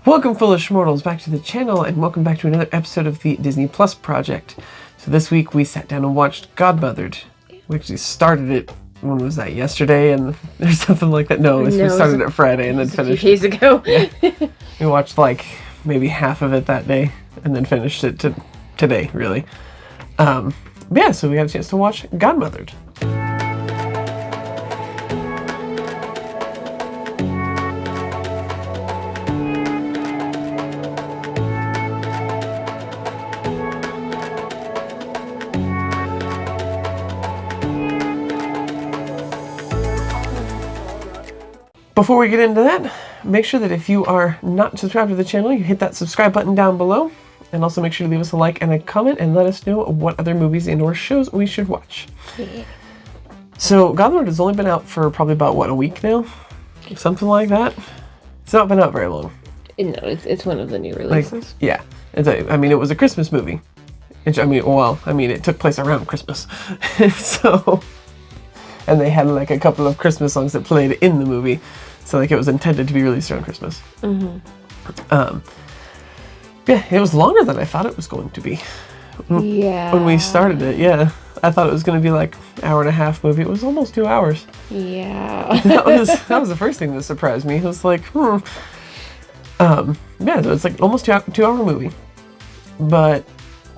Welcome, foolish mortals, back to the channel, and welcome back to another episode of the Disney Plus project. So this week we sat down and watched Godmothered. We actually started it, when was that, yesterday, and there's something like that? No, we started it Friday and then finished a few days ago. Yeah. We watched like maybe half of it that day, and then finished it today, really. Yeah, so we had a chance to watch Godmothered. Before we get into that, make sure that if you are not subscribed to the channel, you hit that subscribe button down below. And also make sure to leave us a like and a comment and let us know what other movies and or shows we should watch. Yeah. So, Godmothered has only been out for probably about, what, a week now? Something like that? It's not been out very long. No, it's one of the new releases. Yeah. It was a Christmas movie. It took place around Christmas. And they had like a couple of Christmas songs that played in the movie. So like it was intended to be released around Christmas. Mm-hmm. Yeah, it was longer than I thought it was going to be. Yeah. When we started it, yeah. I thought it was going to be like an hour and a half movie. It was almost 2 hours. Yeah. that was the first thing that surprised me. It was like, Yeah, so it's like almost 2 hour movie. But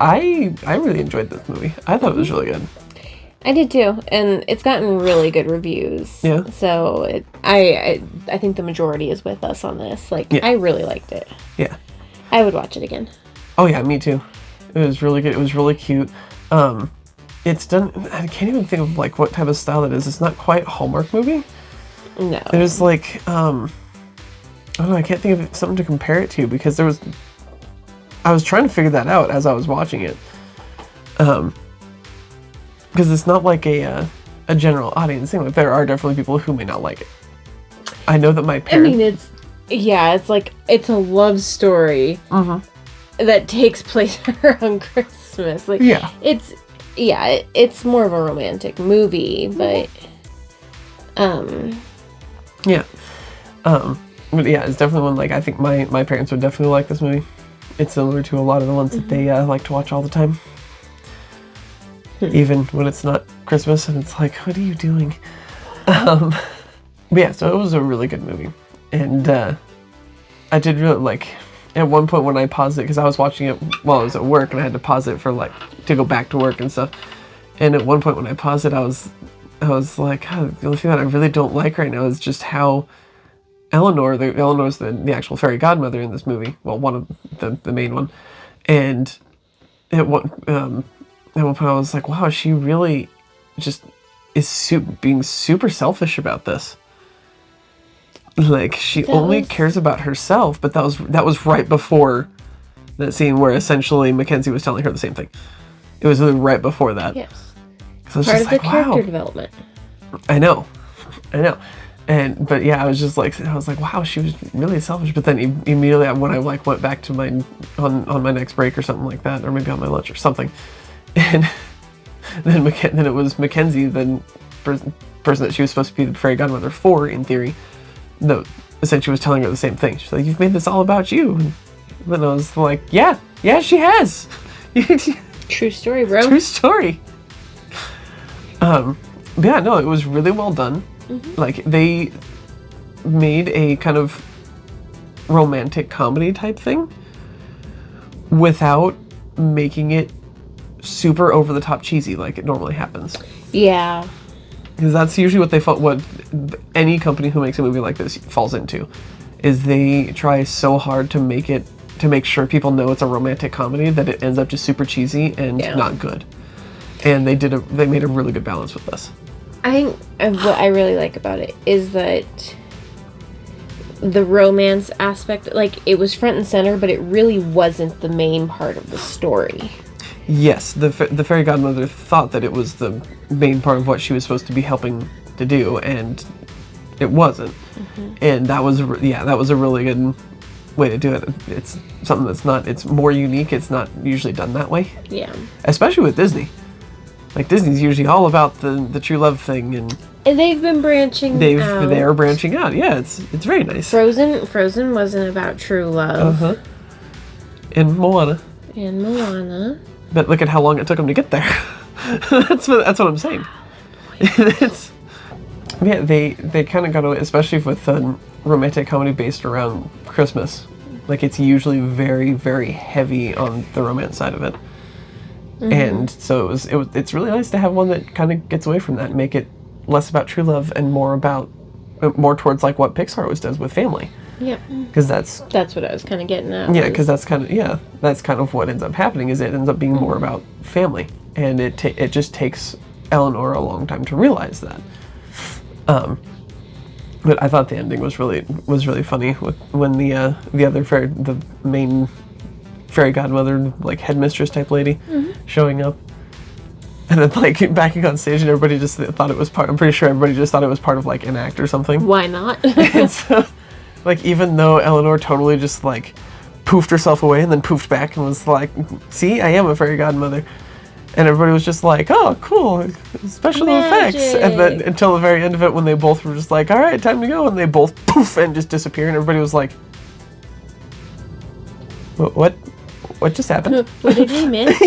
I really enjoyed this movie. I thought it was really good. I did too, and it's gotten really good reviews. Yeah. So I think the majority is with us on this. Like, yeah. I really liked it. Yeah. I would watch it again. Oh yeah, me too. It was really good. It was really cute. It's done. I can't even think of like what type of style it is. It's not quite a Hallmark movie. No. There's like I don't know. I can't think of something to compare it to because I was trying to figure that out as I was watching it. Because it's not like a general audience thing. Like, there are definitely people who may not like it. I know that my parents... it's a love story that takes place around Christmas. Like, yeah. It's more of a romantic movie, but... Yeah. But yeah, it's definitely one, like, I think my parents would definitely like this movie. It's similar to a lot of the ones that they like to watch all the time. Even when it's not Christmas and it's like, what are you doing? But yeah, so it was a really good movie. And I did really like, at one point when I paused it, because I was watching it while I was at work and I had to pause it for like, to go back to work and stuff. And at one point when I paused it, I was like, the only thing that I really don't like right now is just how Eleanor's the actual fairy godmother in this movie. Well, one of the main one. And at one point I was like, wow, she really just is being super selfish about this. Like, she only cares about herself, but that was right before that scene where essentially Mackenzie was telling her the same thing. It was really right before that. Yes. Part of the character development. I know. But yeah, I was like, wow, she was really selfish. But then immediately when I like went back to on my next break or something like that, or maybe on my lunch or something, and then it was Mackenzie, the person that she was supposed to be the fairy godmother for, in theory. No, essentially was telling her the same thing. She's like, you've made this all about you. And then I was like, yeah, she has. True story, bro. True story. Yeah, no, it was really well done. Like, they made a kind of romantic comedy type thing without making it super over the top cheesy like it normally happens. Yeah. Because that's usually what any company who makes a movie like this falls into, is they try so hard to make sure people know it's a romantic comedy that it ends up just super cheesy and not good. And they made a really good balance with this. I think what I really like about it is that the romance aspect, like, it was front and center, but it really wasn't the main part of the story. Yes, the fairy godmother thought that it was the main part of what she was supposed to be helping to do, and it wasn't. And that was a really good way to do it. It's something it's more unique. It's not usually done that way. Yeah. Especially with Disney. Like, Disney's usually all about the true love thing, and they've been branching out. They are branching out. Yeah, it's very nice. Frozen wasn't about true love. And Moana. But look at how long it took them to get there. That's what I'm saying. They kind of got away, especially with romantic comedy based around Christmas. Like, it's usually very, very heavy on the romance side of it. And so it's really nice to have one that kind of gets away from that and make it less about true love and more towards like what Pixar always does with family. Yeah. Because that's what I was kind of getting at. Yeah, because that's kind of what ends up happening, is it ends up being more about family, and it just takes Eleanor a long time to realize that. But I thought the ending was really funny when the main fairy godmother, like headmistress type lady, showing up, and then like backing on stage, and everybody just thought it was part. I'm pretty sure everybody just thought it was part of like an act or something. Why not? And so, like, even though Eleanor totally just like poofed herself away and then poofed back and was like, "See, I am a fairy godmother," and everybody was just like, "Oh, cool, special effects," and then until the very end of it, when they both were just like, "All right, time to go," and they both poof and just disappear, and everybody was like, What just happened? What did we miss?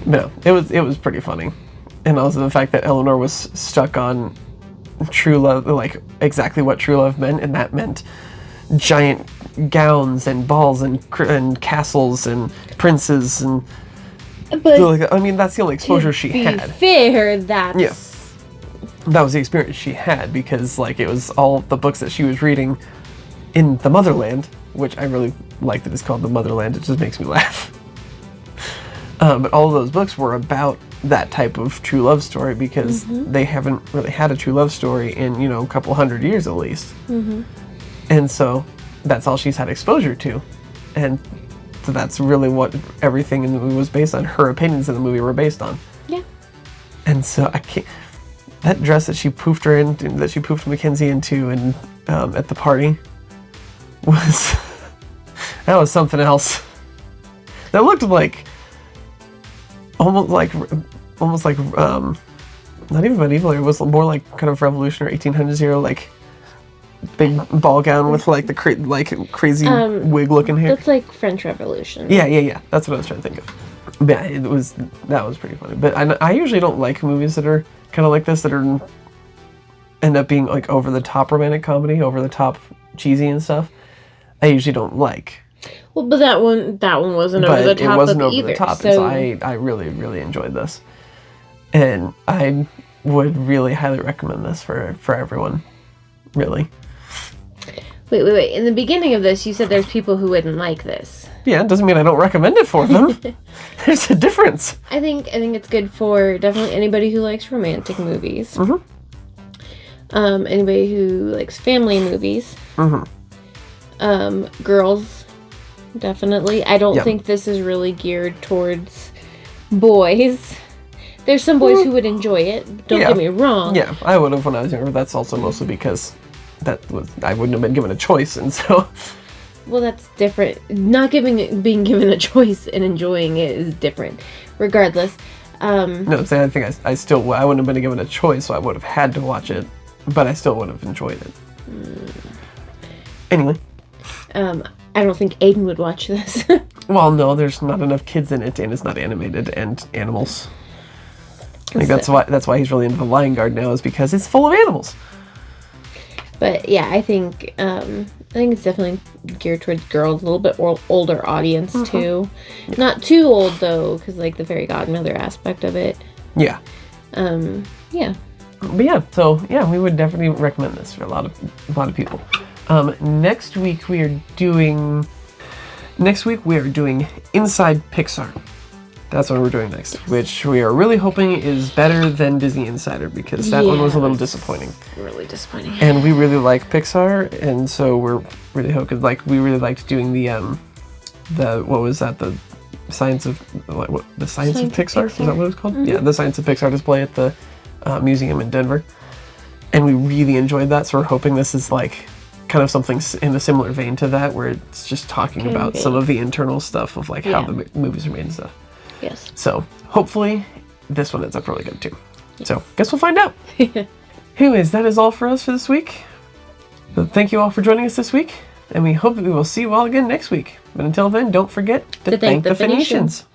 No, it was pretty funny, and also the fact that Eleanor was stuck on true love, like exactly what true love meant, and that meant giant gowns and balls and castles and princes and. But like, I mean, that's the only exposure she had. To be fair, that's that was the experience she had, because like it was all the books that she was reading in the motherland, which I really like that it's called the motherland. It just makes me laugh. But all of those books were about that type of true love story, because they haven't really had a true love story in, a couple hundred years at least. And so that's all she's had exposure to. And so that's really what everything in the movie was based on. Her opinions in the movie were based on. Yeah. And so I can't... That dress that she poofed Mackenzie into and at the party was... that was something else. That looked like... Almost like not even medieval. It was more like kind of revolutionary 1800s era, like big ball gown with like the crazy wig looking hair. That's like French Revolution. Yeah. That's what I was trying to think of. But yeah, that was pretty funny. But I usually don't like movies that are kind of like this, that end up being like over the top romantic comedy, over the top cheesy and stuff. I usually don't like. Well, but that one wasn't over the top. It wasn't over either, the top. so So I really, really enjoyed this. And I would really highly recommend this for everyone. Really. Wait. In the beginning of this, you said there's people who wouldn't like this. Yeah, it doesn't mean I don't recommend it for them. There's a difference. I think it's good for definitely anybody who likes romantic movies. Anybody who likes family movies. Girls. Definitely. I don't think this is really geared towards boys. There's some boys who would enjoy it. Don't get me wrong. Yeah, I would have when I was younger. That's also mostly because I wouldn't have been given a choice, and so. Well, that's different. Not being given a choice and enjoying it is different. Regardless. No, I'm saying I wouldn't have been given a choice, so I would have had to watch it, but I still would have enjoyed it. Anyway. I don't think Aiden would watch this. Well, no, there's not enough kids in it, and it's not animated, and animals. I think that's why he's really into The Lion Guard now, is because it's full of animals. But yeah, I think it's definitely geared towards girls, a little bit older audience too. Yeah. Not too old though, because like the fairy godmother aspect of it. Yeah. Yeah. But yeah, so yeah, we would definitely recommend this for a lot of people. Next week we are doing Inside Pixar. That's what we're doing next, which we are really hoping is better than Disney Insider, because that one was a little disappointing. Really disappointing. And we really like Pixar, and so we're really hoping, like, we really liked doing the what was that, the Science of Pixar? Is that what it was called? Yeah, the Science of Pixar display at the museum in Denver. And we really enjoyed that, so we're hoping this is like kind of something in a similar vein to that, where it's just talking about some of the internal stuff of like how the movies are made and stuff. Yes. So hopefully this one ends up really good too. So guess we'll find out. Anyways, that is all for us for this week. So thank you all for joining us this week, and we hope that we will see you all again next week. But until then, don't forget to thank the Phoenicians.